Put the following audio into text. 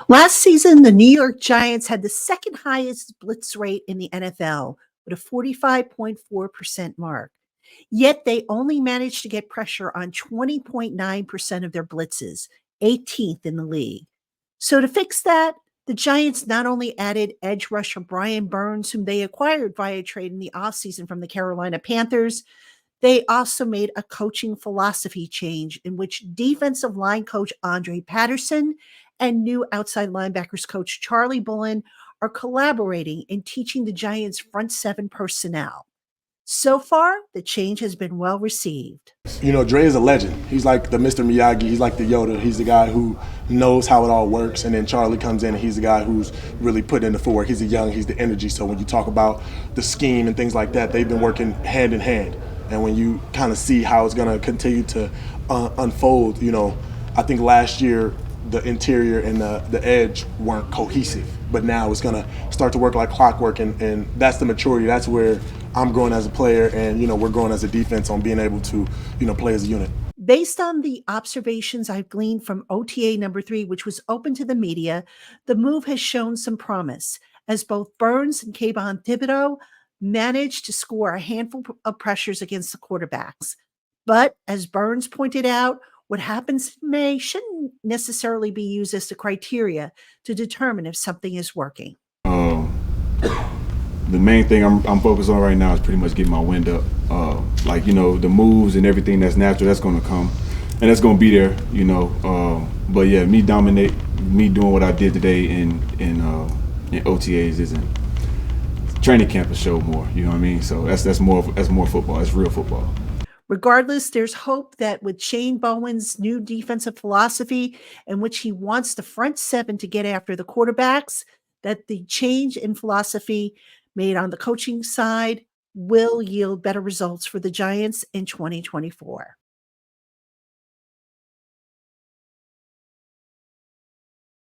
Last season, the New York Giants had the second highest blitz rate in the NFL with a 45.4% mark. Yet they only managed to get pressure on 20.9% of their blitzes, 18th in the league. So to fix that, the Giants not only added edge rusher Brian Burns, whom they acquired via trade in the offseason from the Carolina Panthers, they also made a coaching philosophy change in which defensive line coach Andre Patterson and new outside linebackers coach Charlie Bullen are collaborating in teaching the Giants' front seven personnel. So far, the change has been well received. You know, Dre is a legend. He's like the Mr. Miyagi. He's like the Yoda. He's the guy who knows how it all works. And then Charlie comes in and he's the guy who's really put in the footwork. He's the young, he's the energy. So when you talk about the scheme and things like that, they've been working hand in hand. And when you kind of see how it's going to continue to unfold, you know, I think last year the interior and the edge weren't cohesive. But now it's going to start to work like clockwork. And that's the maturity. That's where I'm growing as a player, and we're growing as a defense on being able to play as a unit. Based on the observations I've gleaned from OTA number 3, which was open to the media, the move has shown some promise as both Burns and Kayvon Thibodeau managed to score a handful of pressures against the quarterbacks. But as Burns pointed out, what happens in May shouldn't necessarily be used as the criteria to determine if something is working. The main thing I'm focused on right now is pretty much getting my wind up. The moves and everything that's natural, that's going to come, and that's going to be there, But yeah, me doing what I did today in OTAs isn't. Training camp will show more, you know what I mean? So that's more football. That's real football. Regardless, there's hope that with Shane Bowen's new defensive philosophy, in which he wants the front seven to get after the quarterbacks, that the change in philosophy made on the coaching side will yield better results for the Giants in 2024.